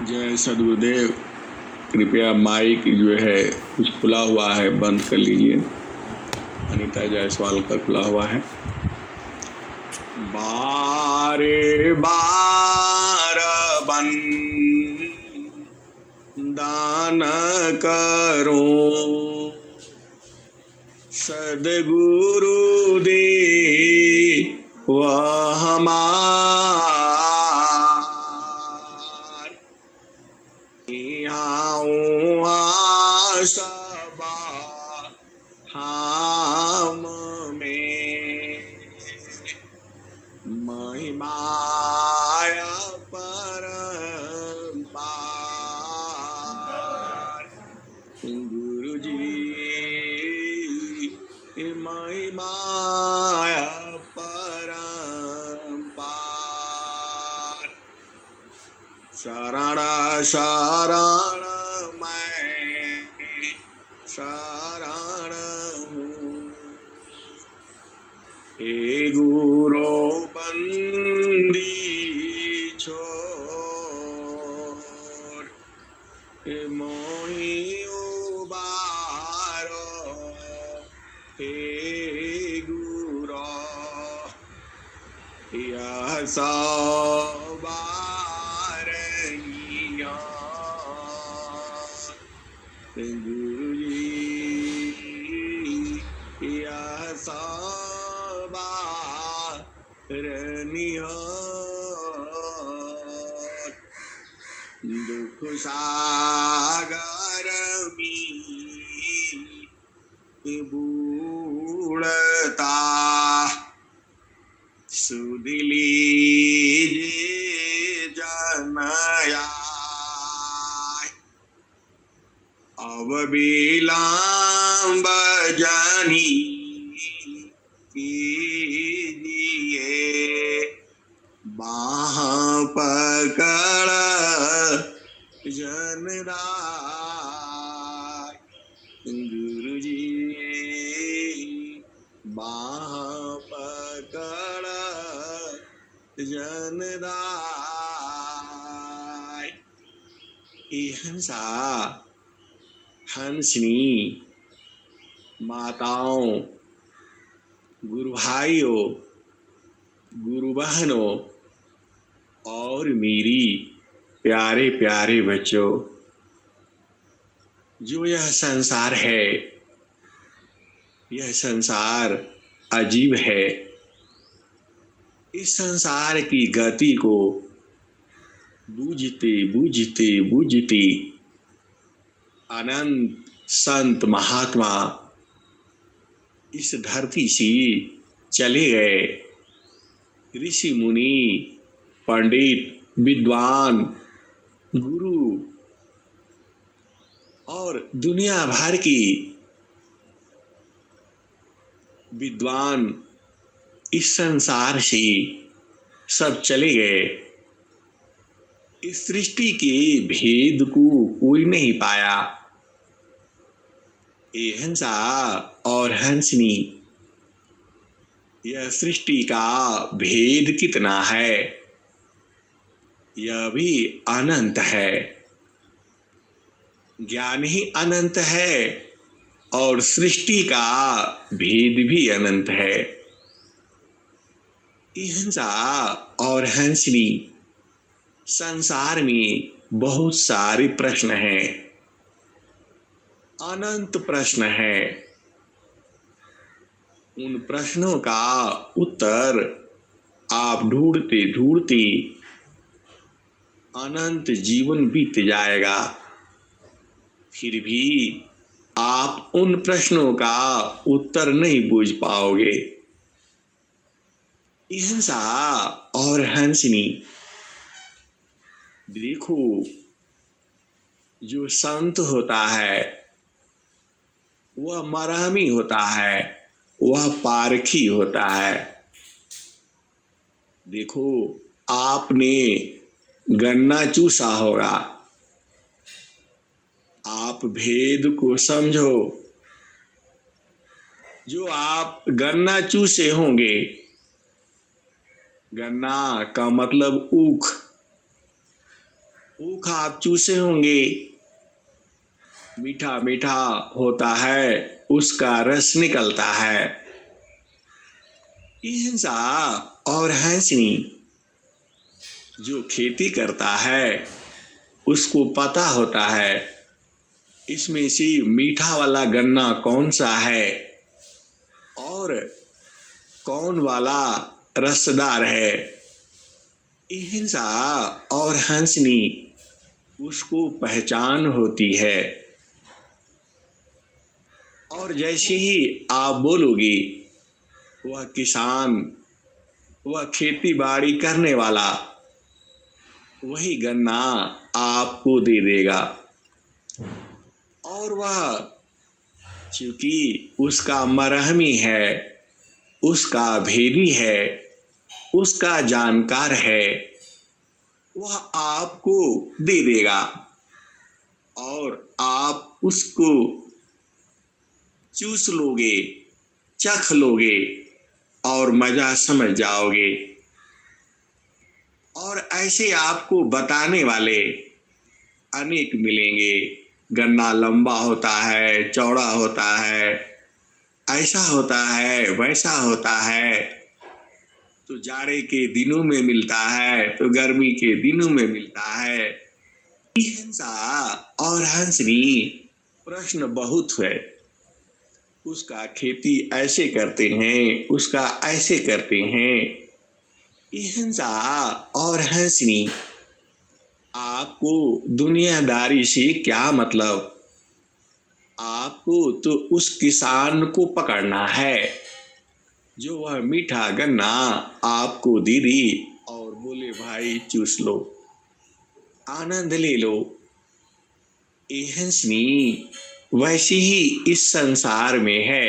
जय सदगुरुदेव। कृपया माइक जो है कुछ खुला हुआ है, बंद कर लीजिए। अनीता जायसवाल का खुला हुआ है। बारे बार दान करो सदगुरु दे वह हमार सबा हम में महिमाया परम्पार गुरु जी महिमाया परम्पार शरण शरण मैं शरण हूँ हे गुरु बंदी छोड़ मोहि उबारो हे गुरु यह सवारनिया गुरु जी यह सवारनिया दुख सागर में बूढ़ता सुध लीजिए जनया अब विलंब जानी कीजिए बाह पकड़ जनराय गुरु जी बाह पकड़ जनराय हंसा हंसनी माताओं गुरु भाइयों गुरु बहनों और मेरी प्यारे प्यारे बच्चों, जो यह संसार है, यह संसार अजीब है। इस संसार की गति को बूझते बूझते बूझते अनंत संत महात्मा इस धरती से चले गए। ऋषि मुनि पंडित विद्वान गुरु और दुनिया भर की विद्वान इस संसार से सब चले गए। इस सृष्टि के भेद को कोई नहीं पाया। ये हंसा और हंसनी, यह सृष्टि का भेद कितना है, यह भी अनंत है। ज्ञान ही अनंत है और सृष्टि का भेद भी अनंत है। हंसा और हंसनी, संसार में बहुत सारे प्रश्न हैं, अनंत प्रश्न हैं। उन प्रश्नों का उत्तर आप ढूंढते ढूंढते अनंत जीवन बीत जाएगा, फिर भी आप उन प्रश्नों का उत्तर नहीं बूझ पाओगे। हंसा और हंसनी, देखो, जो संत होता है वह मरहमी होता है, वह पारखी होता है। देखो, आपने गन्ना चूसा होगा, आप भेद को समझो। जो आप गन्ना चूसे होंगे, गन्ना का मतलब ऊख, ऊख आप चूसे होंगे, मीठा मीठा होता है, उसका रस निकलता है। ये हिंसा और हंसनी जो खेती करता है उसको पता होता है इसमें से मीठा वाला गन्ना कौन सा है और कौन वाला रसदार है। हिंसा और हंसनी उसको पहचान होती है। और जैसे ही आप बोलोगे वह किसान, वह खेती बाड़ी करने वाला वही गन्ना आपको दे देगा। और वह चूंकि उसका मरहमी है, उसका भेदी है, उसका जानकार है, वह आपको दे देगा और आप उसको चूस लोगे, चख लोगे और मजा समझ जाओगे। और ऐसे आपको बताने वाले अनेक मिलेंगे। गन्ना लंबा होता है, चौड़ा होता है, ऐसा होता है, वैसा होता है, तो जाड़े के दिनों में मिलता है तो गर्मी के दिनों में मिलता है। हिंसा और हंसनी प्रश्न बहुत है। उसका खेती ऐसे करते हैं, उसका ऐसे करते हैं। हिंसा और हंसनी आपको दुनियादारी से क्या मतलब। आपको तो उस किसान को पकड़ना है जो वह मीठा गन्ना आपको दे दी और बोले भाई चूस लो, आनंद ले लो। ये हंसनी वैसे ही इस संसार में है।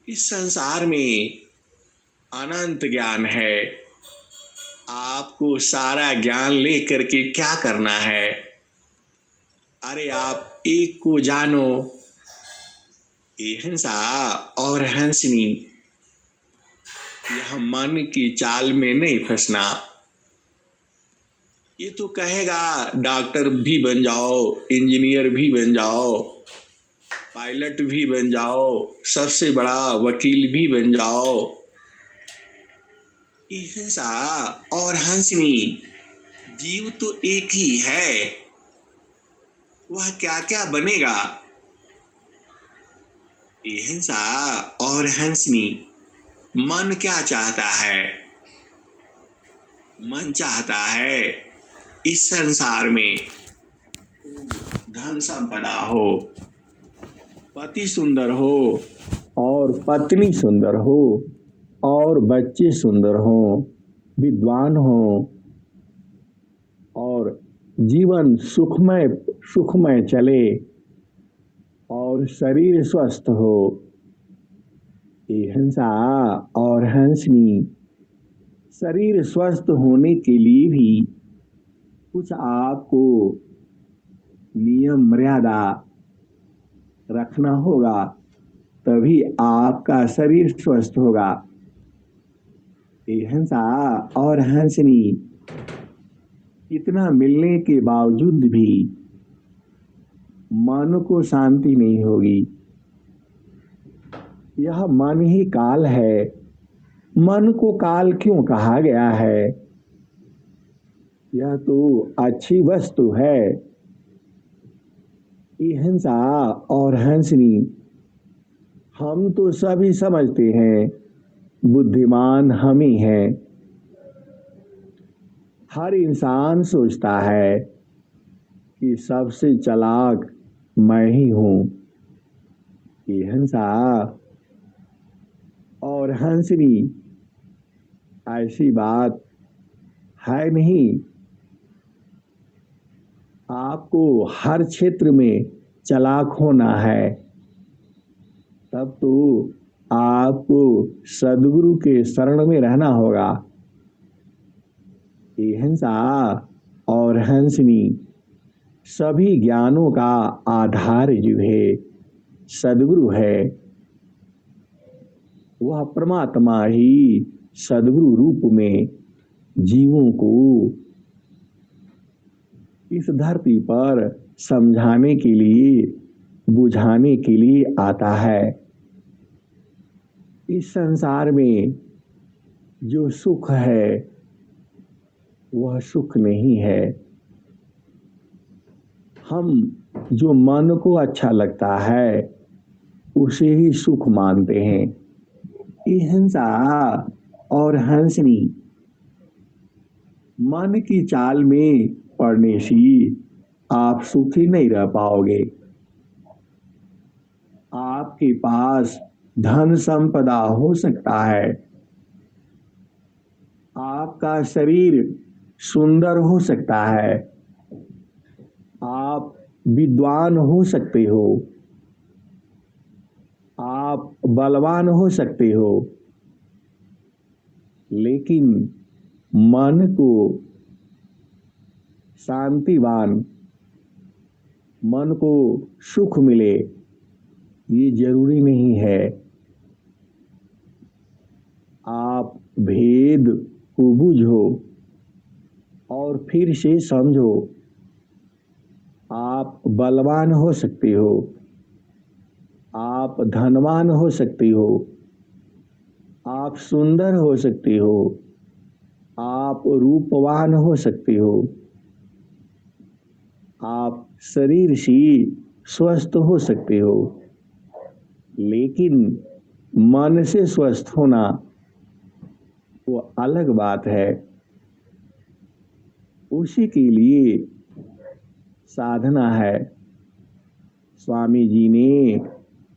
इस संसार में अनंत ज्ञान है। आपको सारा ज्ञान लेकर के क्या करना है। अरे आप एक को जानो। ये हिंसा और हंसनी यह मन की चाल में नहीं फंसना। ये तो कहेगा डॉक्टर भी बन जाओ, इंजीनियर भी बन जाओ, पायलट भी बन जाओ, सबसे बड़ा वकील भी बन जाओ। ये हिंसा और हंसनी जीव तो एक ही है। वह क्या क्या बनेगा। ये हिंसा और हंसनी मन क्या चाहता है। मन चाहता है इस संसार में धन संपदा हो, पति सुंदर हो और पत्नी सुंदर हो और बच्चे सुंदर हो, विद्वान हो और जीवन सुखमय सुखमय चले और शरीर स्वस्थ हो। ये हिंसा और हंसनी शरीर स्वस्थ होने के लिए भी कुछ आपको नियम मर्यादा रखना होगा, तभी आपका शरीर स्वस्थ होगा। ये हिंसा और हंसनी इतना मिलने के बावजूद भी मन को शांति नहीं होगी। यह मन ही काल है। मन को काल क्यों कहा गया है। यह तो अच्छी वस्तु है। ये हिंसा और हंसनी हम तो सभी समझते हैं, बुद्धिमान हम ही हैं। हर इंसान सोचता है कि सबसे चालाक मैं ही हूँ। ये हिंसा और हंसनी ऐसी बात है नहीं। आपको हर क्षेत्र में चालाक होना है, तब तो आपको सद्गुरु के शरण में रहना होगा। ये हिंसा और हंसनी सभी ज्ञानों का आधार जो है सद्गुरु है। वह परमात्मा ही सद्गुरु रूप में जीवों को इस धरती पर समझाने के लिए, बुझाने के लिए आता है। इस संसार में जो सुख है वह सुख नहीं है। हम जो मन को अच्छा लगता है उसे ही सुख मानते हैं। ये हिंसा और हंसनी मन की चाल में पड़ने से आप सुखी नहीं रह पाओगे। आपके पास धन संपदा हो सकता है, आपका शरीर सुंदर हो सकता है, आप विद्वान हो सकते हो, आप बलवान हो सकते हो, लेकिन मन को शांतिवान, मन को सुख मिले ये जरूरी नहीं है। आप भेद को बूझो और फिर से समझो। आप बलवान हो सकते हो, आप धनवान हो सकते हो, आप सुंदर हो सकते हो, आप रूपवान हो सकते हो, आप शरीर से स्वस्थ हो सकते हो, लेकिन मन से स्वस्थ होना वो अलग बात है। उसी के लिए साधना है। स्वामी जी ने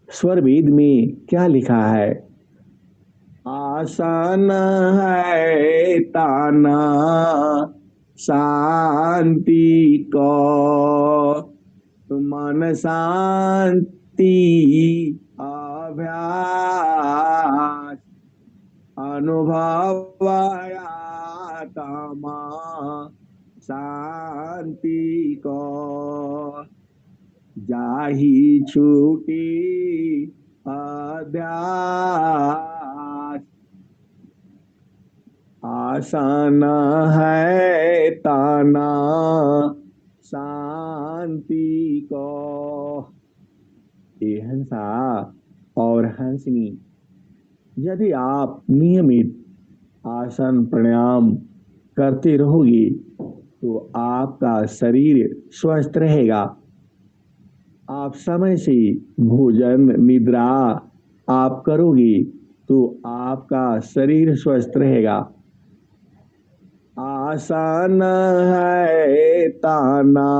स्वर वेद में क्या लिखा है? आसन है ताना शांति को, मन शांति अभ्यास, अनुभव आत्मा शांति को, जाहि छूटी अध्यास। आसन है ताना शांति को। ये हंसा और हंसनी यदि आप नियमित आसन प्राणायाम करते रहोगे तो आपका शरीर स्वस्थ रहेगा। आप समय से भोजन निद्रा आप करोगे तो आपका शरीर स्वस्थ रहेगा। आसन है ताना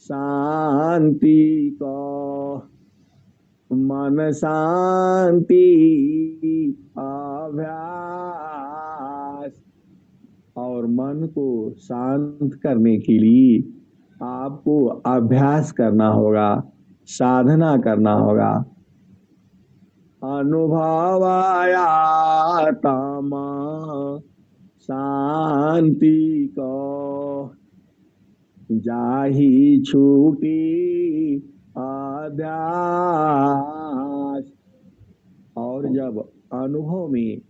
शांति को, मन शांति अभ्यास। और मन को शांत करने के लिए आपको अभ्यास करना होगा, साधना करना होगा। अनुभव आत्मा शांति को, जाहि छूटी अध्यास। और जब अनुभव में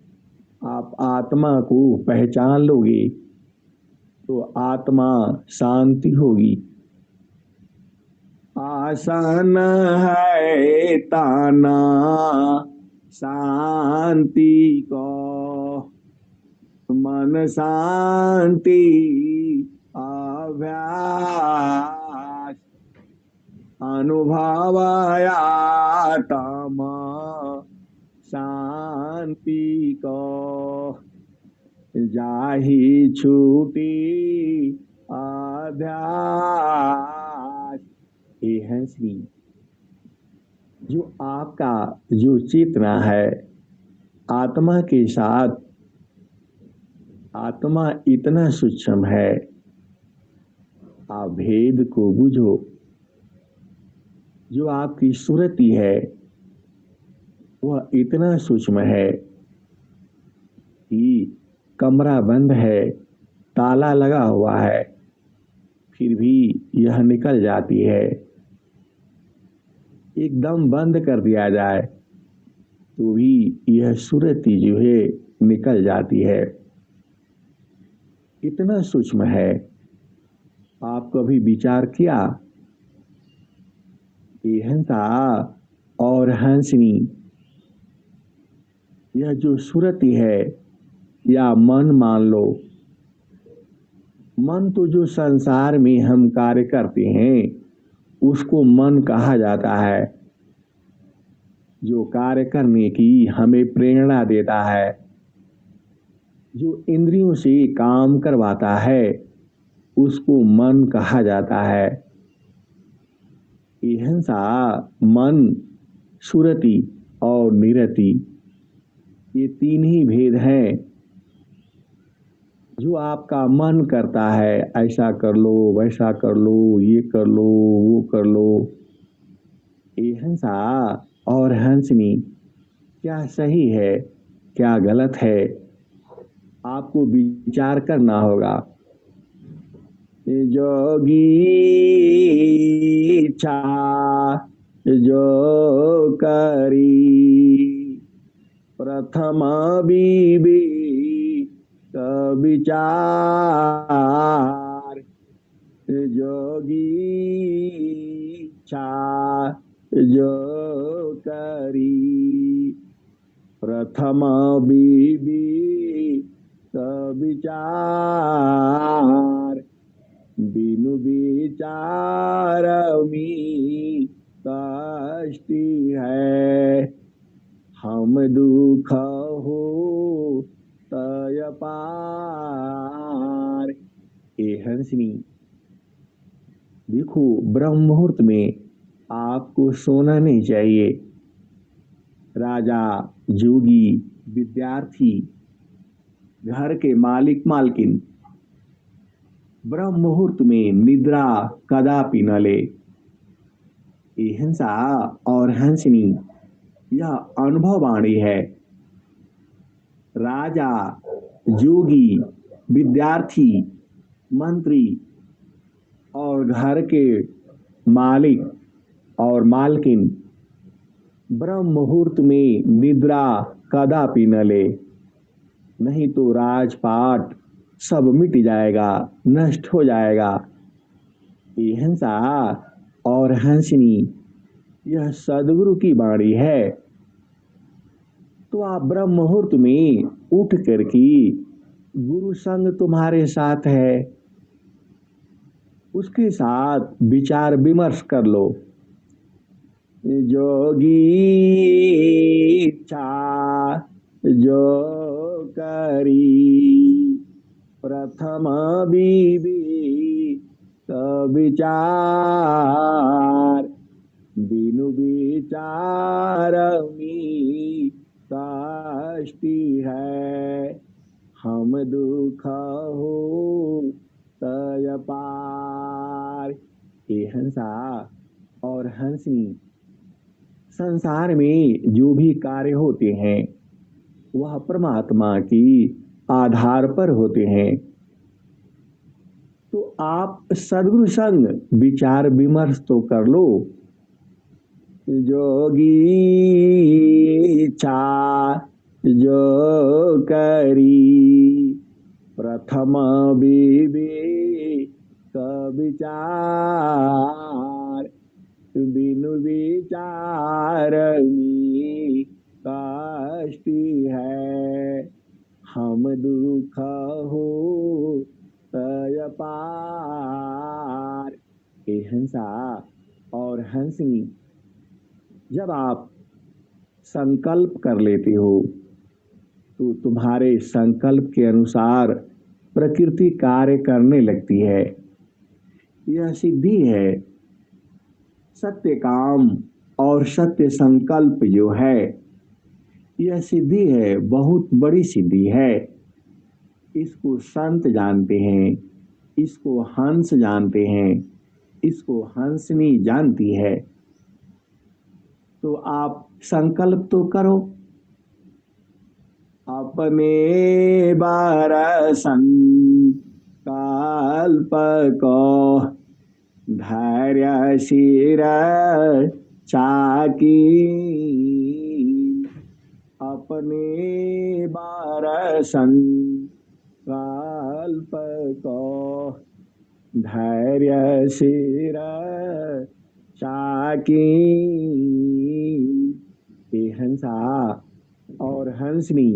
आप आत्मा को पहचान लोगे तो आत्मा शांति होगी। आसन है ताना शांति को, मन शांति अभ्यास, अनुभव आत्मा शांति को, जाहि छूटी अध्यास। ये हंसनी जो आपका जो चेतना है आत्मा के साथ, आत्मा इतना सूक्ष्म है। आप भेद को बुझो। जो आपकी सुरति है वह इतना सूक्ष्म है कि कमरा बंद है, ताला लगा हुआ है, फिर भी यह निकल जाती है। एकदम बंद कर दिया जाए तो भी यह सुरति जो है निकल जाती है। इतना सूक्ष्म है। आप कभी विचार किया कि हंसा और हंसनी, यह जो सुरति है या मन मान लो, मन तो जो संसार में हम कार्य करते हैं उसको मन कहा जाता है। जो कार्य करने की हमें प्रेरणा देता है, जो इंद्रियों से काम करवाता है, उसको मन कहा जाता है। अहिंसा, मन, सुरति और निरति, ये तीन ही भेद हैं। जो आपका मन करता है ऐसा कर लो, वैसा कर लो, ये कर लो, वो कर लो, अहिंसा और हंसनी, क्या सही है क्या गलत है, आपको विचार करना होगा। जोगी इच्छा जो करी, प्रथम बीबी का विचार। जोगी इच्छा जो करी, प्रथम बीबी का विचार। बिनु विचार में कष्टी है, हम दुख हो तय पार। ए हंसनी, देखो ब्रह्म मुहूर्त में आपको सोना नहीं चाहिए। राजा, जोगी, विद्यार्थी, घर के मालिक मालकिन ब्रह्म मुहूर्त में निद्रा कदापि न ले। अहिंसा और हंसनी, यह अनुभव वाणी है। राजा, जोगी, विद्यार्थी, मंत्री और घर के मालिक और मालकिन ब्रह्म मुहूर्त में निद्रा कदापि न ले, नहीं तो राजपाट सब मिट जाएगा, नष्ट हो जाएगा। अहिंसा और हंसनी, यह सदगुरु की वाणी है। तो आप ब्रह्म मुहूर्त में उठ करके, गुरु संग तुम्हारे साथ है, उसके साथ विचार विमर्श कर लो। जोगी इच्छा जो करी, प्रथम बीबी का विचार। बिनु विचार में कष्टी है, हम दुख हो तय पार। अहिंसा और हंसनी, संसार में जो भी कार्य होते हैं वह परमात्मा की आधार पर होते हैं। तो आप सद्गुरु संग विचार विमर्श तो कर लो। जोगी इच्छा जो करी, प्रथम बीबी का विचार। बिनु विचार में कष्टी है, हम दुख हो तय पार। अहिंसा और हंसनी, जब आप संकल्प कर लेते हो तो तुम्हारे संकल्प के अनुसार प्रकृति कार्य करने लगती है। यह सिद्धि है। सत्य काम और सत्य संकल्प जो है, यह सिद्धि है, बहुत बड़ी सिद्धि है। इसको संत जानते हैं, इसको हंस जानते हैं, इसको हंसनी जानती है। तो आप संकल्प तो करो। अपने बारसन कल्प को धैर्य शिर चाकी। अपने बारसन कल्प को धैर्य सिर चाकी। ये हंसा और हंसनी,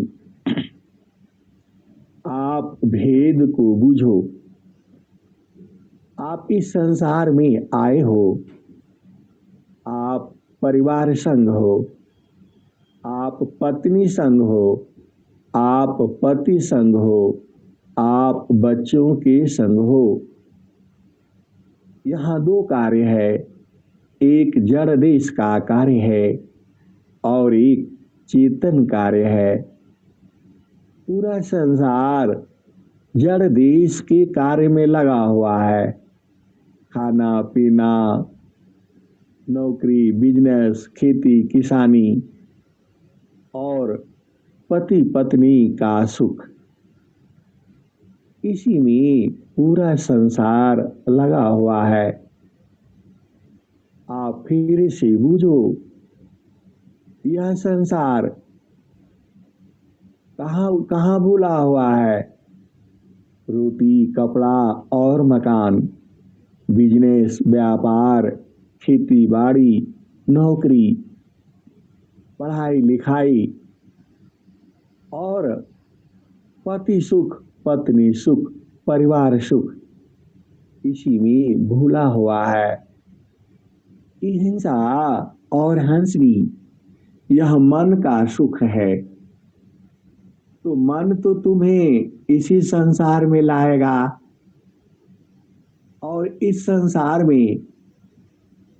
आप भेद को बूझो। आप इस संसार में आए हो, आप परिवार संग हो, आप पत्नी संग हो, आप पति संग हो, आप बच्चों के संग हो। यहाँ दो कार्य है, एक जड़ देश का कार्य है और एक चेतन कार्य है। पूरा संसार जड़ देश के कार्य में लगा हुआ है। खाना पीना, नौकरी, बिजनेस, खेती किसानी और पति पत्नी का सुख, इसी में पूरा संसार लगा हुआ है। आप फिर से बूझो, यह संसार कहाँ कहाँ भूला हुआ है। रोटी, कपड़ा और मकान, बिजनेस, व्यापार, खेती बाड़ी, नौकरी, पढ़ाई लिखाई और पति सुख, पत्नी सुख, परिवार सुख, इसी में भूला हुआ है। हिंसा और हंसनी, यह मन का सुख है। तो मन तो तुम्हें इसी संसार में लाएगा और इस संसार में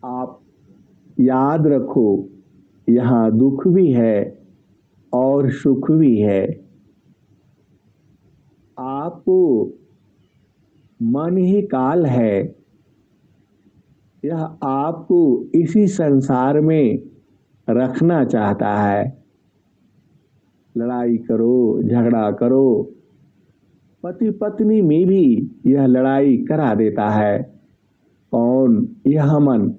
आप याद रखो, यहाँ दुख भी है और सुख भी है। आपको मन ही काल है, यह आपको इसी संसार में रखना चाहता है। लड़ाई करो, झगड़ा करो, पति पत्नी में भी यह लड़ाई करा देता है। कौन? यह मन।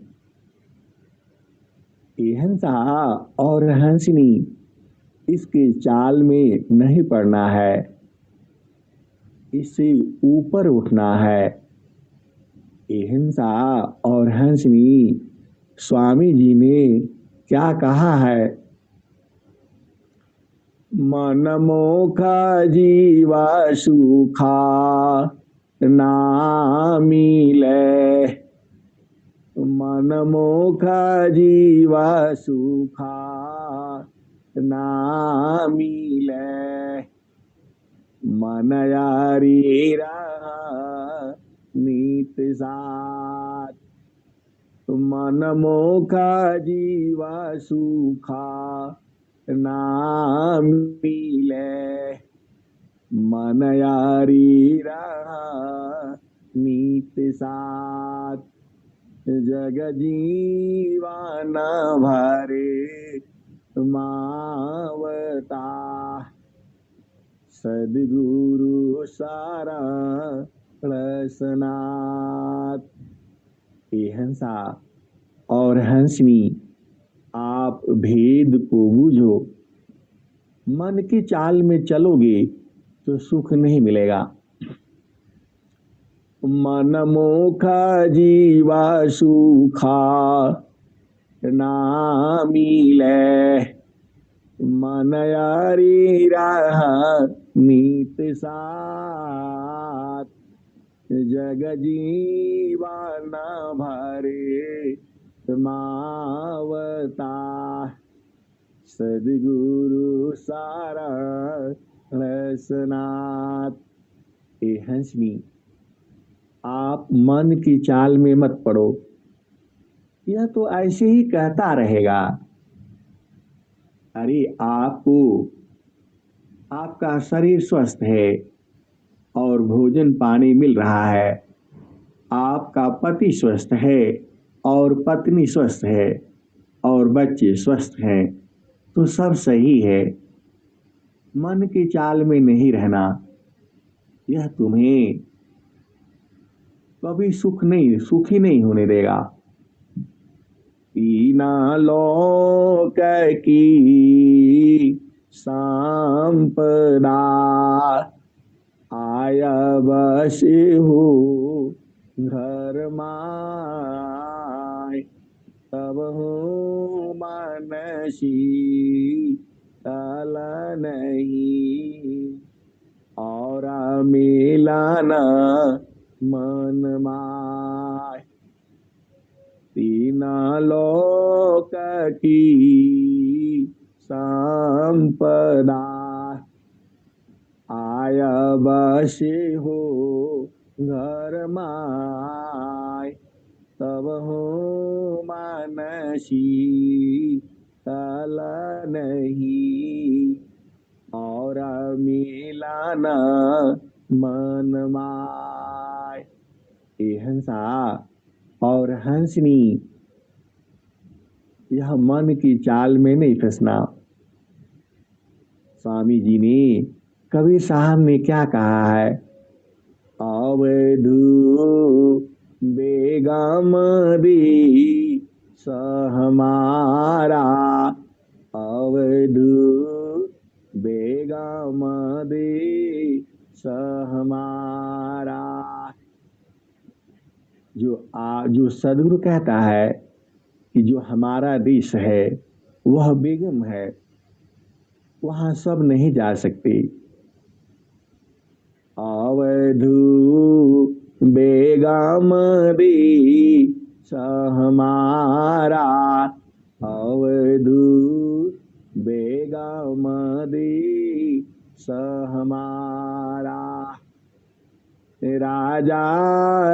ये हंसा और हंसनी, इसके चाल में नहीं पड़ना है, इससे ऊपर उठना है। ये हंसा और हंसनी, स्वामी जी ने क्या कहा है? मन मोखा जीवा सुखा ना मिले, मन मोखा जीवा सुखा ना मिले, मन यारी नीत साथ। मन मोखा जीवा सुखा ना मिले, मन यारी नीत साथ। जग जीवन भरे मावता, सद्गुरु सारा रसनाथ। ये हंसा और हंसनी, आप भेद को बूझो। मन की चाल में चलोगे तो सुख नहीं मिलेगा। मन मोखा जीवा सुखा ना मिले, मन यारी नीत साथ। जग जीवन भरे मावता, सद्गुरु सारा रसनाथ। ए हंसनी, आप मन की चाल में मत पड़ो। यह तो ऐसे ही कहता रहेगा। अरे आपको, आपका शरीर स्वस्थ है और भोजन पानी मिल रहा है, आपका पति स्वस्थ है और पत्नी स्वस्थ है और बच्चे स्वस्थ हैं, तो सब सही है। मन की चाल में नहीं रहना, यह तुम्हें कभी सुखी नहीं होने देगा। तीना लोक की संपदा, आय बस हो घर माय तब हूँ मनसी तल नहीं और मिलाना मन माय तीन लोक की संपदा आय बसे हो घर माय तब हो मानसी तल नहीं और मिलाना मन माय। ये हंसा और हंसनी, यह मन की चाल में नहीं फंसना। स्वामी जी ने, कबीर साहब ने क्या कहा है? अवधू बेगम दी सहमारा, अवधू बेगम दी सहमारा। जो सदगुरु कहता है कि जो हमारा देश है वह बेगम है, वहां सब नहीं जा सकते। अवधू बेगम दी सहमारा, अवधू बेगम दी सहमारा। राजा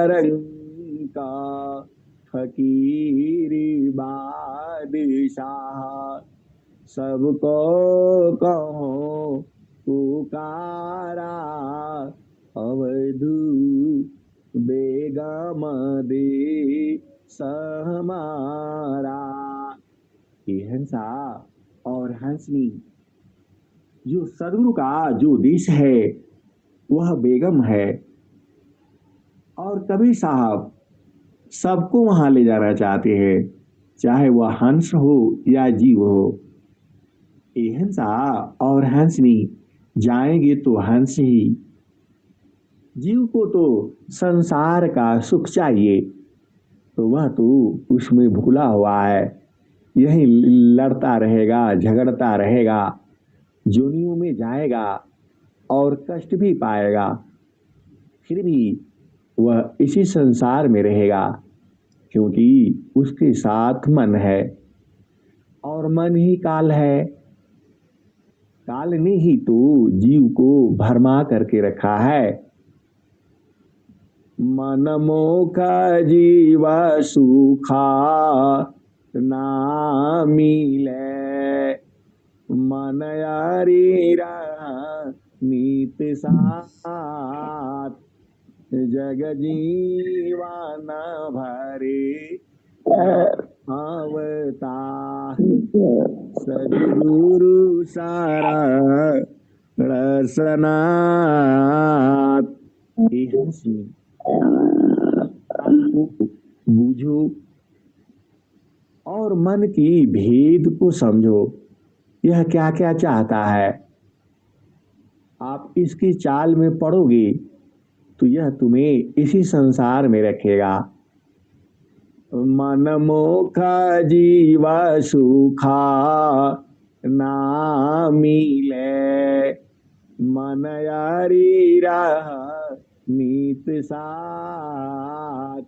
रंग का फकीरी बादशाह, सबको कहो पुकारा, अवधू बेगम दे सहमारा। ये हंसा और हंसनी, जो सदगुरु का जो देश है वह बेगम है, और कबीर साहब सबको वहां ले जाना चाहते हैं, चाहे वह हंस हो या जीव हो। ये हंसा और हंसनी जाएंगे तो हंस ही। जीव को तो संसार का सुख चाहिए, तो वह तो उसमें भूला हुआ है, यही लड़ता रहेगा, झगड़ता रहेगा, जोनियों में जाएगा और कष्ट भी पाएगा, फिर भी वह इसी संसार में रहेगा, क्योंकि उसके साथ मन है और मन ही काल है। काल ने ही तो जीव को भरमा करके रखा है। मन मोखा जीवा सुखा ना मिले, मन यारी नीत साथ, जग जीवन भरे आवता, सदगुरु सारा रसनाथ। बूझो और मन की भेद को समझो, यह क्या क्या चाहता है। आप इसकी चाल में पड़ोगे तो यह तुम्हें इसी संसार में रखेगा। मन मोखा जीवा सुखा ना मिले, मन यारी राह नीत साथ,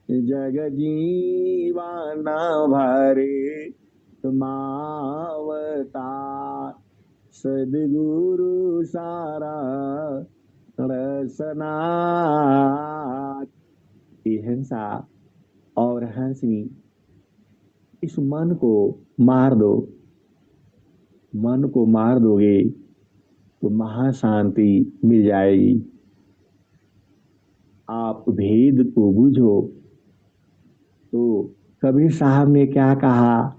जग जीवन भरे मावता, सदगुरु सारा रसनाथ। हिंसा और हंसनी, इस मन को मार दो। मन को मार दोगे तो महाशांति मिल जाएगी। आप भेद को बूझो। तो कबीर साहब ने क्या कहा?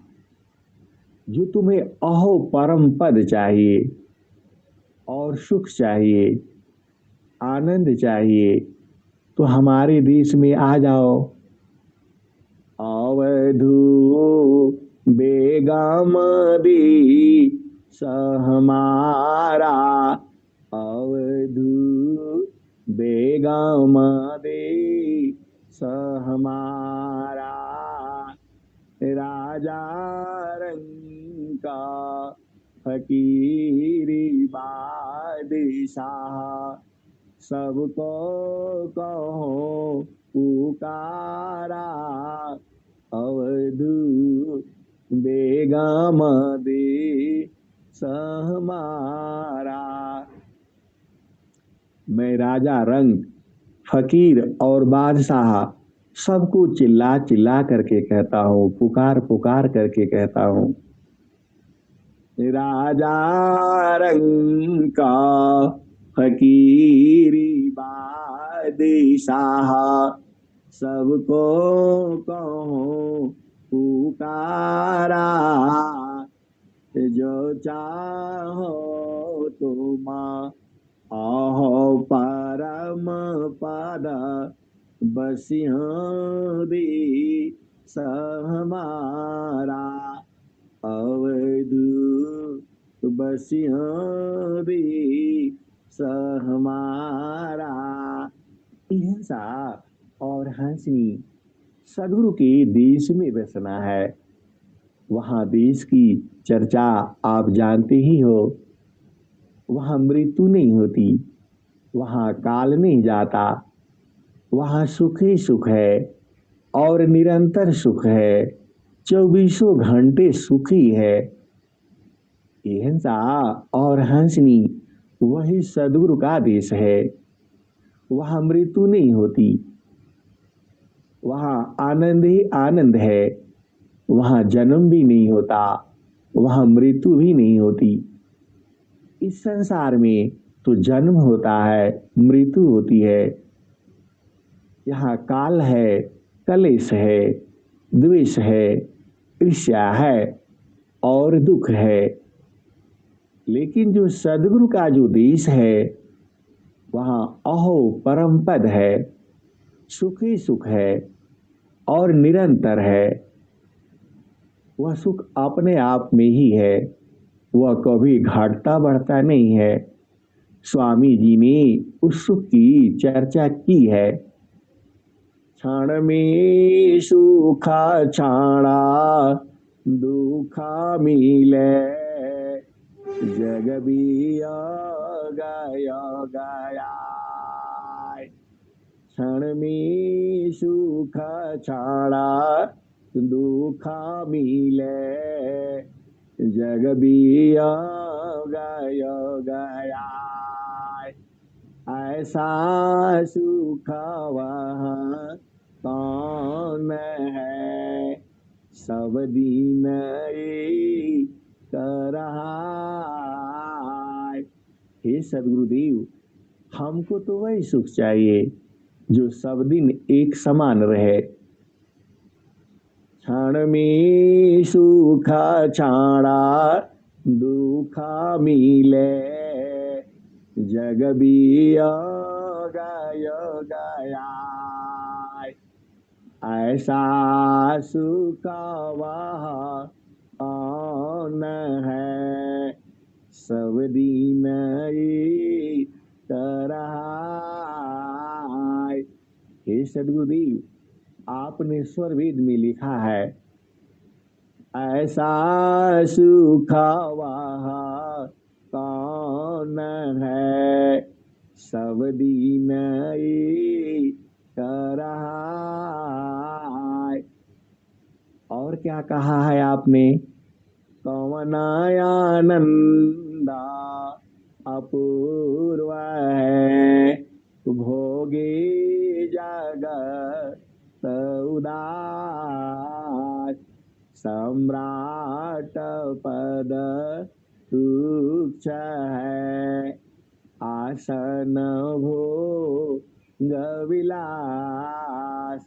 जो तुम्हें अहो परम पद चाहिए और सुख चाहिए, आनंद चाहिए, तो हमारे देश में आ जाओ। अवधू बेगम दी सहमारा, अवधू बेगम दे हमारा राजा रंग का फकीरी बादशाह, सबको कहो पुकारा, अवधूत बेगम दे सहमारा। मैं राजा रंग, फकीर और बादशाह सबको चिल्ला चिल्ला करके कहता हूँ, पुकार पुकार करके कहता हूँ। राजा रंग का फकीरी बादशाह, सबको कहो पुकारा, जो चाहो तुम आहो परम पद, बसिया दे सहमारा, अवधूत बसिया दे सहमारा। हिंसा और हंसनी सदगुरु के देश में बसना है। वहाँ देश की चर्चा आप जानते ही हो। वहाँ मृत्यु नहीं होती, वहाँ काल नहीं जाता, वहाँ सुख ही सुख है और निरंतर सुख है, 24 घंटे सुख ही है। हिंसा और हंसनी वही सदगुरु का देश है। वहाँ मृत्यु नहीं होती, वहाँ आनंद ही आनंद है, वहाँ जन्म भी नहीं होता, वहाँ मृत्यु भी नहीं होती। इस संसार में तो जन्म होता है, मृत्यु होती है। यहाँ काल है, कलेश है, द्वेष है, ईर्ष्या है और दुख है। लेकिन जो सदगुरु का जो देश है, वहाँ अहो परम पद है, सुख ही सुख है और निरंतर है। वह सुख अपने आप में ही है, वह कभी घटता बढ़ता नहीं है। स्वामी जी ने उस सुख की चर्चा की है। क्षण में सुख छाड़ा दुखा मिले, जग बिया गया गया। क्षण में सुख छाड़ा दुखा मिले, जग बिया गया गया। ऐसा सुख वहाँ कौन है, सब दिन कर रहा। हे सदगुरुदेव, हमको तो वही सुख चाहिए जो सब दिन एक समान रहे। क्षण में सुख छाड़ा दुखा मिले, जग बिया गया गया। ऐसा सुख वहाँ कौन है, सब दिन कर रहा। हे सदगुरुदेव, आपने स्वर वेद में लिखा है, ऐसा सुख वहाँ कौन है, सब दिन कर रहा। और क्या कहा है आपने, कौन आनंदा अपूर्व है, भोगे जगत उदास, सम्राट पद तुच्छ है, आसन भोग विलास।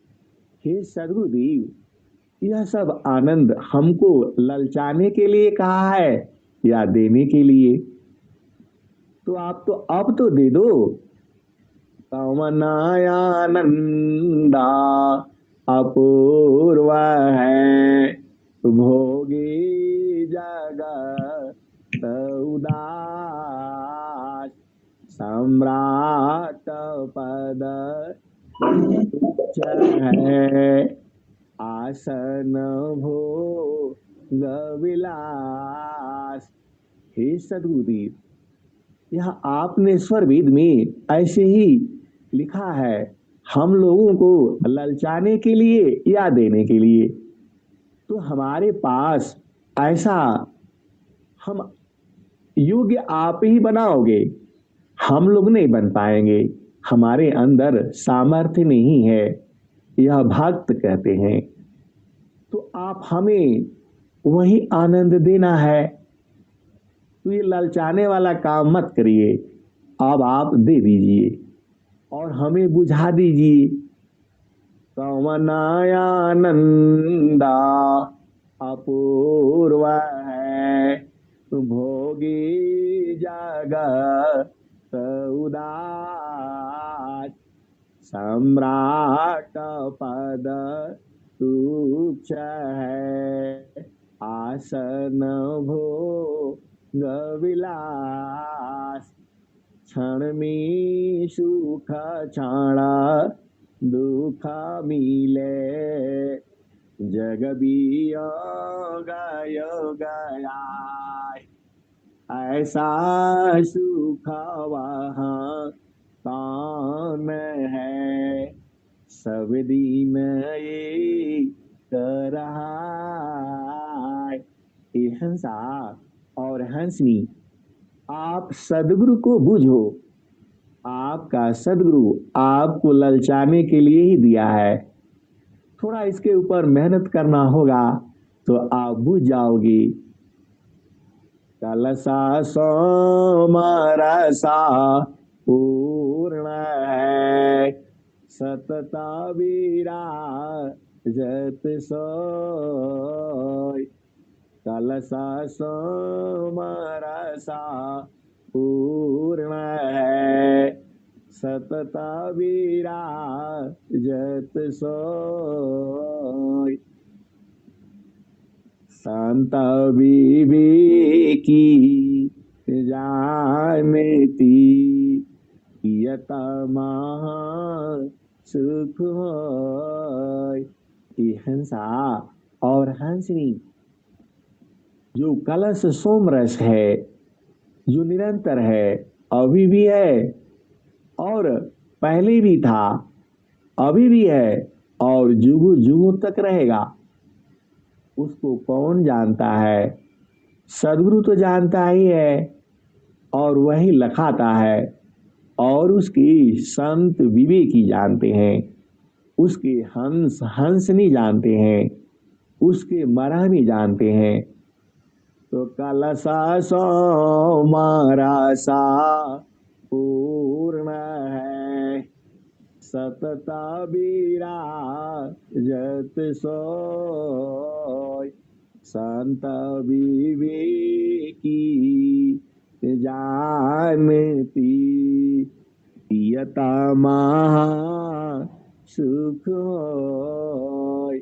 हे सदगुरुदेव, यह सब आनंद हमको ललचाने के लिए कहा है या देने के लिए? तो आप तो अब तो दे दो। कवनायानंदा अपूर्व है, भोगी जगत उदास, सम्राट पद तुच्छ है आसन भोग विलास। हे सदगुरुदेव, यह आपने स्वर वेद में ऐसे ही लिखा है, हम लोगों को ललचाने के लिए या देने के लिए। तो हमारे पास ऐसा हम योग्य आप ही बनाओगे, हम लोग नहीं बन पाएंगे, हमारे अंदर सामर्थ्य नहीं है, यह भक्त कहते हैं। तो आप हमें वही आनंद देना है, तो ये ललचाने वाला काम मत करिए, अब आप दे दीजिए और हमें बुझा दीजिए। कवनायानंदा अपूर्व है, भोगी जगत उदार। सम्राट पद तुच्छ है आसन भोग विलास। क्षण में सुख क्षण दुख मिले, जग वियोग गया। ऐसा सुख वहाँ कौन है, सब दिन ये कर रहा है। ये हंसा और हंसनी, आप सदगुरु को बुझो, आपका सदगुरु आपको ललचाने के लिए ही दिया है। थोड़ा इसके ऊपर मेहनत करना होगा तो आप बुझ जाओगे। कलसा सोमरसा पूर्ण है, सतता विराजत सोय। कलसा सोमरसा पूर्ण है, सतता विराजत सोय। संत विवेकी जानती, यत महा सुख होय। ये हंसा और हंसनी, जो कलश सोमरस है, जो निरंतर है, अभी भी है और पहले भी था, अभी भी है और जुगों जुगों तक रहेगा, उसको कौन जानता है? सदगुरु तो जानता ही है और वही लखाता है, और उसकी संत विवेकी जानते हैं, उसके हंस हंसनी जानते हैं, उसके मरहमी जानते हैं। तो कलसा सोमरसा पूर्ण है, सतता विराजत सोय। संत विवेकी जानती, पियता महा सुख होय।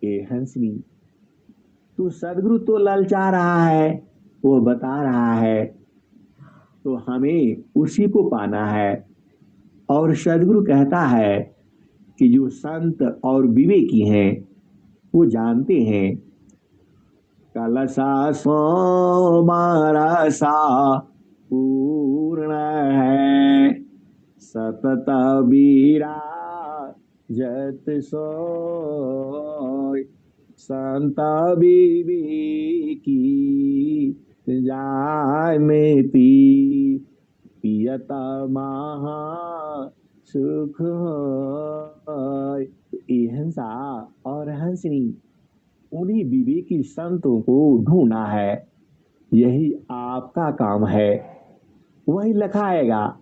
ए हंसनी, तू सदगुरु तो ललचा रहा है, वो बता रहा है, तो हमें उसी को पाना है। और सदगुरु कहता है कि जो संत और विवेकी हैं वो जानते हैं, कलसा सोमरसा पूर्ण है, सतत विराजत सोय। संत विवेकी जानती, पियत महा सुख होय। ये हंसा और हंसनी, उन्हीं विवेकी संतों को ढूंढना है, यही आपका काम है। वही लखाएगा,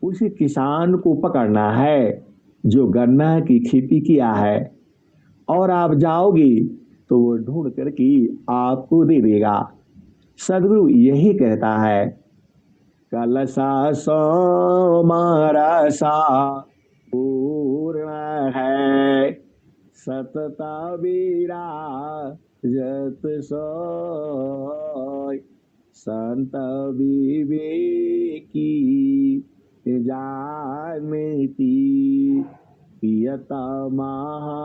उसी किसान को पकड़ना है जो गन्ना की खेती किया है, और आप जाओगे तो वो ढूंढ करके आपको दे देगा। सदगुरु यही कहता है, कलसा सोमरसा पूर्ण है, सतता विराजत सोय। संत विवेकी जानती, यत महा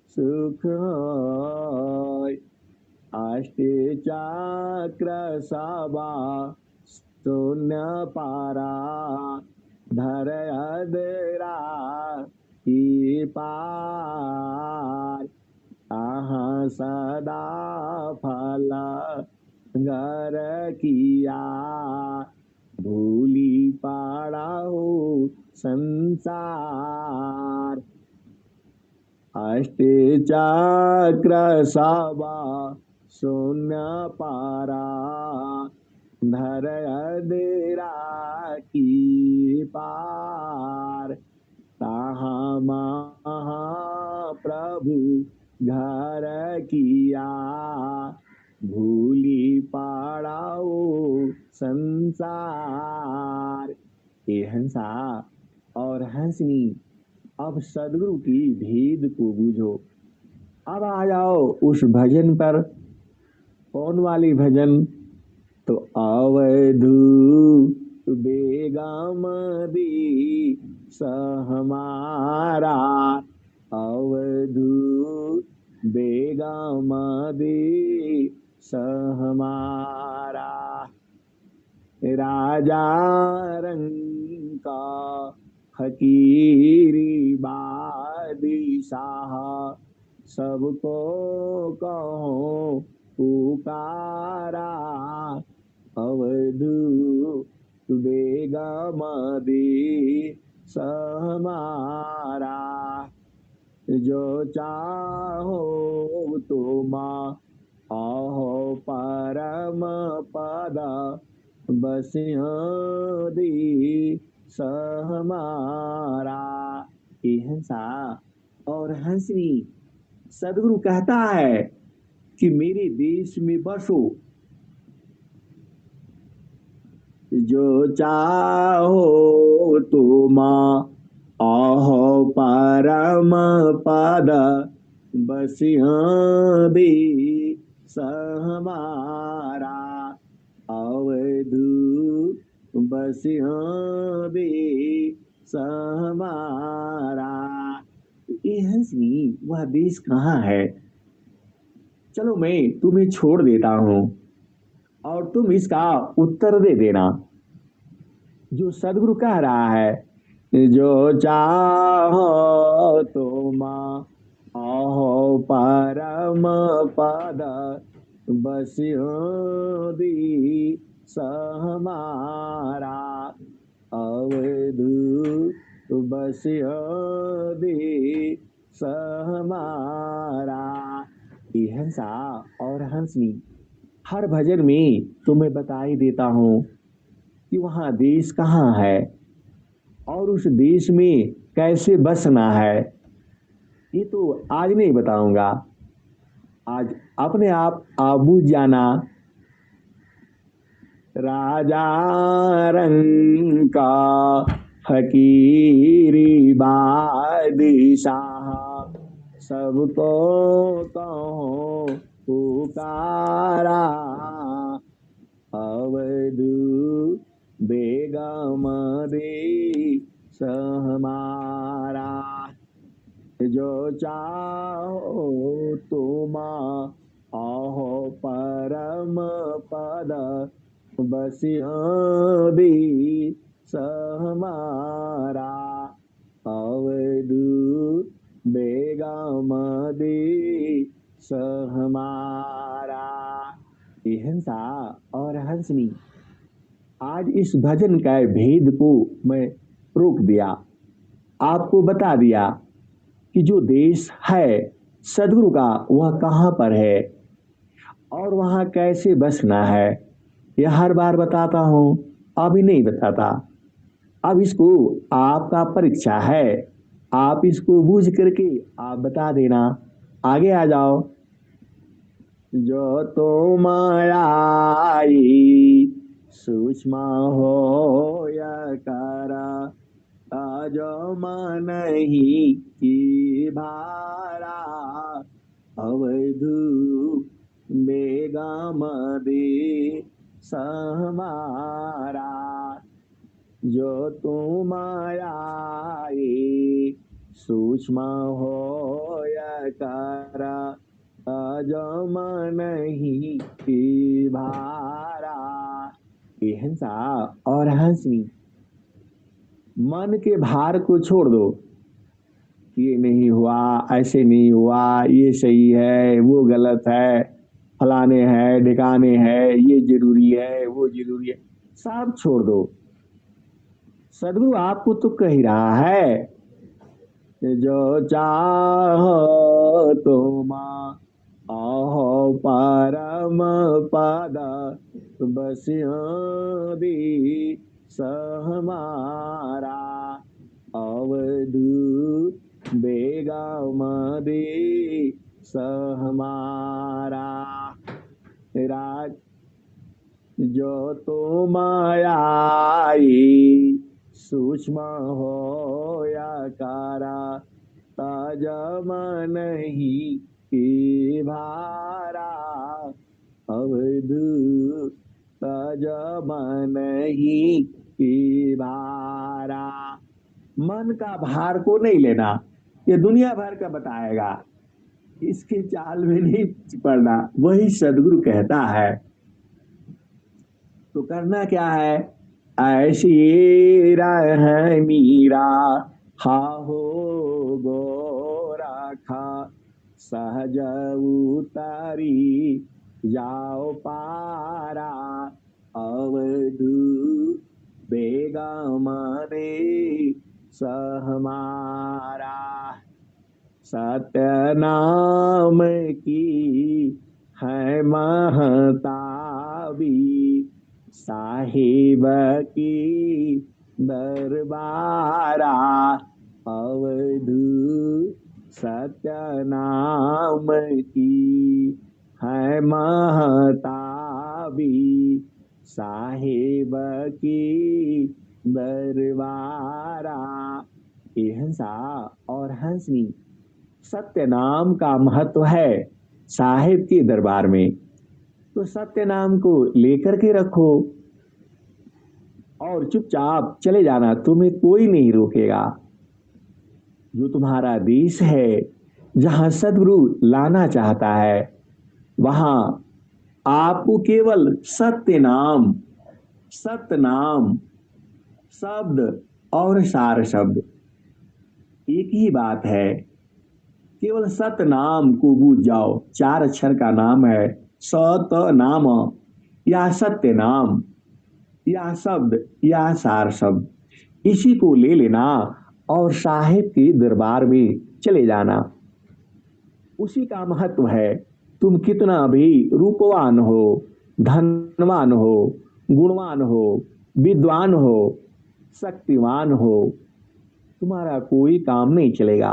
सुख होय। अष्टचक्र सभा शून्य पारा धर अधरा की पार। अहाँ सदा फल घर किया भूली पड़ाओ संसार। अष्टचक्र सभा शून्य पारा धर अधरा की पार। तहाँ महाप्रभु घर किया भूली पड़ाओ संसार। ये हंसा और हंसनी, अब सदगुरु की भेद को बूझो। अब आ जाओ उस भजन पर। कौन वाली भजन? तो अवधू बेगम दी सहमारा। अवधू बेगम दी सहमारा। राजा रंग का फकीरी बादशाह सबको कहो पुकारा। अवधू बेगम दी सहमारा। जो चाहो तुम आहो परम पद बसियो दी सहमारा। ये हंसा और हंसनी, सदगुरु कहता है कि मेरे देश में बसो। जो चाहो तुम आहो परम पद बसियो दी सहमारा। अवधू बसियो दी सहमारा। ये हंसनी, वह देश कहाँ है? चलो मैं तुम्हें छोड़ देता हूं और तुम इसका उत्तर दे देना। जो सदगुरु कह रहा है, जो चाहो तुम आहो परम पद बसियो दी सहमारा। अवधू बसियो दी सहमारा। ये हंसा और हंसनी, हर भजन में तुम्हें बता ही देता हूं कि वहां देश कहाँ है और उस देश में कैसे बसना है। ये तो आज नहीं बताऊंगा, आज अपने आप बूझ जाना। राजा रंग का फकीरी बादशाह सबको कहो पुकारा। अवधू बेगम दे सहमारा। जो चाहो तुम आहो परम पद बसियो दी सहमारा। अवधू बेगम दी सहमारा। ये हंसा और हंसनी, आज इस भजन का भेद को मैं रोक दिया, आपको बता दिया कि जो देश है सदगुरु का वह कहाँ पर है और वहाँ कैसे बसना है। यह हर बार बताता हूँ, अभी नहीं बताता। अब इसको आपका परीक्षा है, आप इसको बूझ करके आप बता देना। आगे आ जाओ। जो तुम आई सूक्ष्म हो या करा जो मन ही की भारा। अवधू बेगम दे सहमारा। जो तुम आए सूक्ष्म हो या कारा अजम नहीं की भारा। ये हिंसा और हंसनी, मन के भार को छोड़ दो। ये नहीं हुआ, ऐसे नहीं हुआ, ये सही है, वो गलत है, फलाने है ढिकाने है, ये जरूरी है, वो जरूरी है, सब छोड़ दो। सदगुरु आपको तो कह ही रहा है, जो चाहो तुम आहो परम पद बस दी सहमारा। अवधू बेगम दे सहमारा। राज जो तुम आई सूक्ष्म हो या कारा तजम नहीं की भारा। अवधू तजम नहीं की भारा। मन का भार को नहीं लेना, ये दुनिया भर का बताएगा, इसके चाल में नहीं पड़ना, वही सदगुरु कहता है। तो करना क्या है, ऐसी रह मीरा हा हो गोरा खा सहज उतारी जाओ पारा। अवधू बेगम रे सहमारा। सत्य नाम की है महताबी साहिब की दरबारा। अवधू सत्य नाम की है महताबी साहिब की दरबारा। ये हंसा और हंसनी, सत्य नाम का महत्व है साहिब के दरबार में। तो सत्य नाम को लेकर के रखो और चुपचाप चले जाना, तुम्हें कोई नहीं रोकेगा। जो तुम्हारा देश है, जहां सदगुरु लाना चाहता है, वहां आपको केवल सत्य नाम शब्द और सार शब्द एक ही बात है। केवल सत्य नाम को बूझ जाओ, 4 अक्षर का नाम है सत नाम, या सत्य नाम, या शब्द, या सार शब्द, इसी को ले लेना और साहिब के दरबार में चले जाना। उसी का महत्व है। तुम कितना भी रूपवान हो, धनवान हो, गुणवान हो, विद्वान हो, शक्तिवान हो, तुम्हारा कोई काम नहीं चलेगा।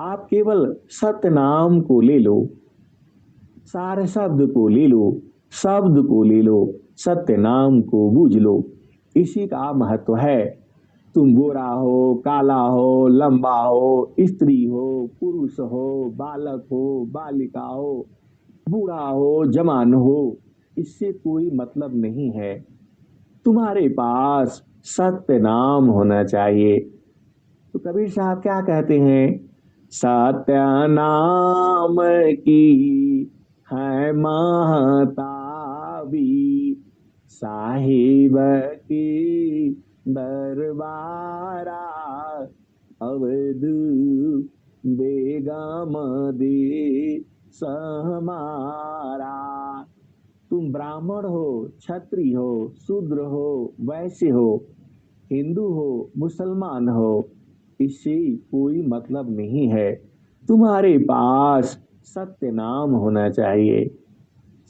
आप केवल सत्य नाम को ले लो, सारे शब्द को ले लो, शब्द को ले लो, सत्य नाम को बूझ लो। इसी का महत्व है। तुम गोरा हो, काला हो, लंबा हो, स्त्री हो, पुरुष हो, बालक हो, बालिका हो, बूढ़ा हो, जवान हो, इससे कोई मतलब नहीं है। तुम्हारे पास सत्य नाम होना चाहिए। तो कबीर साहब क्या कहते हैं, सत्य नाम की है महताबी साहिब की दरबारा। अवधू बेगम दे सहमारा। तुम ब्राह्मण हो, क्षत्रिय हो, शूद्र हो, वैश्य हो, हिंदू हो, मुसलमान हो, इससे कोई मतलब नहीं है। तुम्हारे पास सत्य नाम होना चाहिए,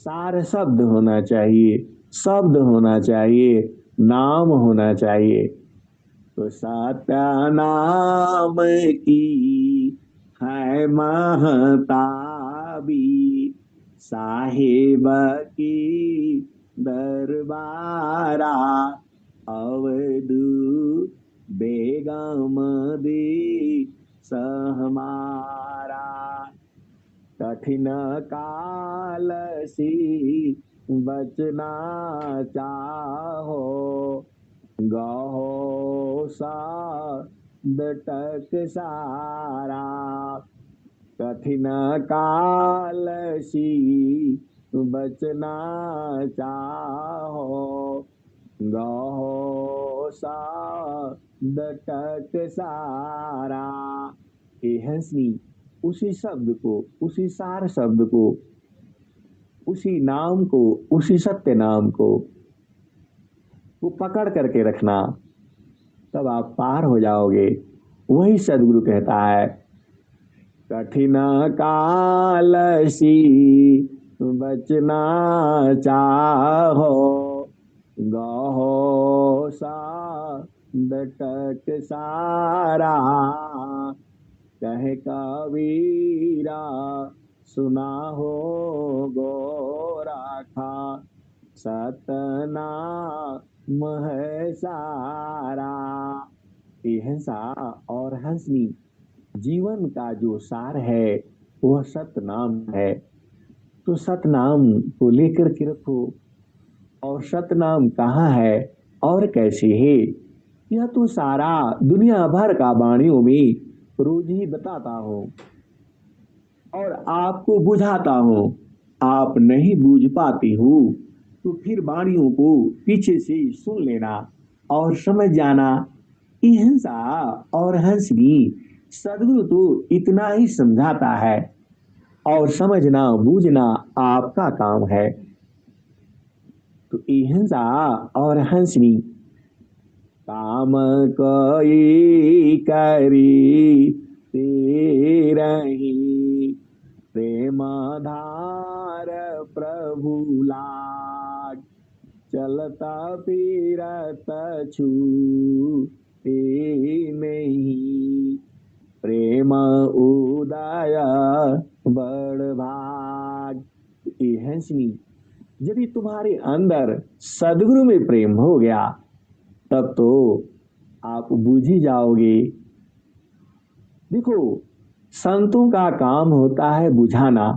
सार शब्द होना चाहिए, शब्द होना चाहिए, नाम होना चाहिए। तो सत्य नाम की है महताबी साहिब की दरबारा। अवधू बेगम दे सहमारा। कठिन काल सी बचना चाहो, गहो सा दटक सारा, कठिन काल सी बचना चाहो, गहो सा दटक सारा। ये हंसनी उसी शब्द को, उसी सार शब्द को, उसी नाम को, उसी सत्य नाम को वो पकड़ करके रखना, तब आप पार हो जाओगे। वही सदगुरु कहता है, कठिन काल सी बचना चाहो, गहो सा दटक सारा। कहे कबीरा सुना हो गोराखा, सतनाम है सारा। ये हंसा और हंसनी जीवन का जो सार है वह सतनाम है। तो सतनाम को लेकर के रखो। और सतनाम कहाँ है और कैसे है, यह तो सारा दुनिया भर का वाणियों में रोज ही बताता हूँ और आपको बुझाता हूँ। आप नहीं बूझ पाती हो तो फिर वाणियों को पीछे से सुन लेना और समझ जाना। हिंसा और हंसनी सदगुरु तो इतना ही समझाता है और समझना बूझना आपका काम है। तो हिंसा और हंसनी काम कोई करी तेरही, प्रेम धार प्रभु लाग, चलता फिरत छू नहीं, प्रेम उदय बड़ भाग। ये हंसनी यदि तुम्हारे अंदर सदगुरु में प्रेम हो गया तब तो आप बूझ ही जाओगे। देखो, संतों का काम होता है बुझाना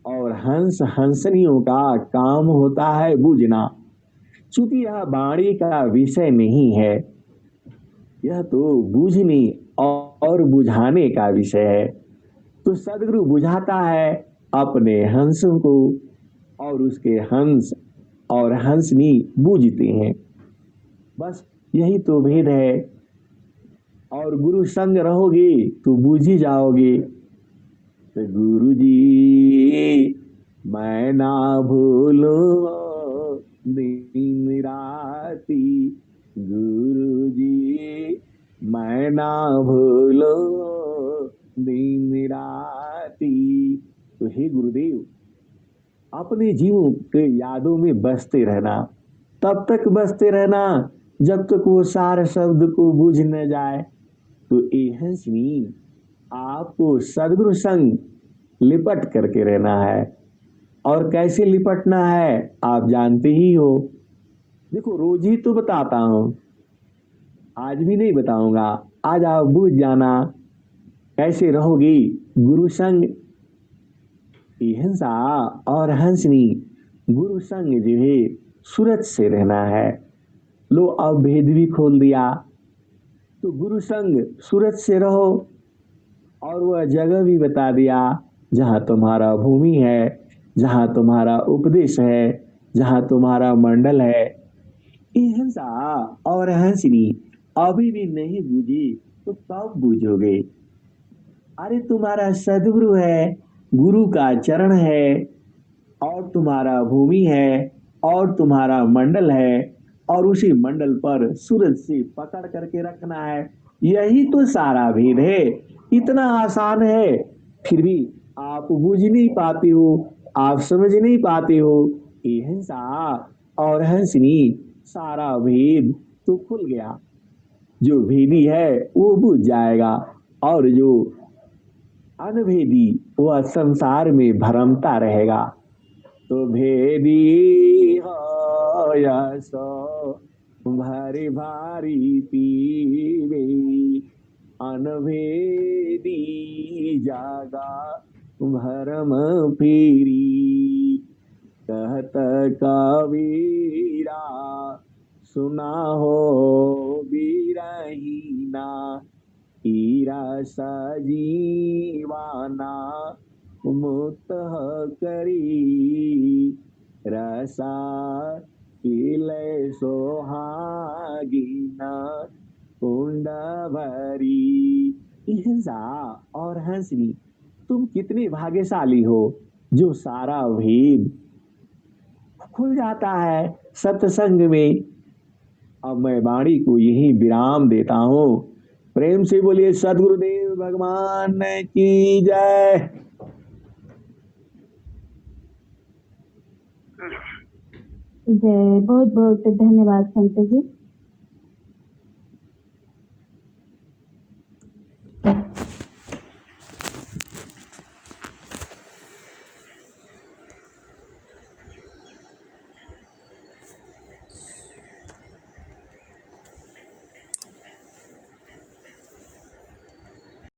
और हंस हंसनियों का काम होता है बूझना। चूंकि यह वाणी का विषय नहीं है, यह तो बूझने और बुझाने का विषय है। तो सदगुरु बुझाता है अपने हंसों को और उसके हंस और हंसनी बूझते हैं। बस यही तो भेद है। और गुरु संग रहोगे तो बूझ ही जाओगे। तो गुरु जी मैं ना भूलूं दिन राती, गुरु जी मैं ना भूलूं दिन राती। तो हे गुरुदेव, अपने जीवों के यादों में बसते रहना, तब तक बसते रहना जब तक वो सार शब्द को बूझ न जाए। तो ये हंसनी आपको सदगुरु संग लिपट करके रहना है। और कैसे लिपटना है आप जानते ही हो। देखो, रोज ही तो बताता हूं, आज भी नहीं बताऊंगा। आज आप बूझ जाना कैसे रहोगी गुरु संग। हिंसा और हंसनी गुरु संग जो है सूरज से रहना है। लो, अब भेद भी खोल दिया। तो गुरु संग सूरज से रहो और वह जगह भी बता दिया जहां तुम्हारा भूमि है, जहां तुम्हारा उपदेश है, जहां तुम्हारा मंडल है। हिंसा और हंसनी अभी भी नहीं बूझी तो कब बूझोगे। अरे तुम्हारा सदगुरु है, गुरु का चरण है और तुम्हारा भूमि है और तुम्हारा मंडल है और उसी मंडल पर सूरज से पकड़ करके रखना है। यही तो सारा भेद है। इतना आसान है, फिर भी आप बूझ नहीं पाते हो, आप समझ नहीं पाते हो। ये हिंसा और हंसनी सारा भेद तो खुल गया। जो भेदी है वो बूझ जाएगा और जो अनभेदी वह संसार में भरमता रहेगा। तो भेदी हो यशो भारी भारी पीवे, अनभेदी जागा भरम फेरी। कहत कबीरा सुना हो बीरही, गिना हीरा सजीवाना मुक्त करी रसा पिले सोहागिना कुंड भरी। हिंसा और हंसनी, तुम कितने भाग्यशाली हो जो सारा भेद खुल जाता है सत्संग में। अब मैं वाणी को यही विराम देता हूँ। प्रेम से बोलिए सदगुरुदेव भगवान की जय। जय। बहुत बहुत धन्यवाद संत जी।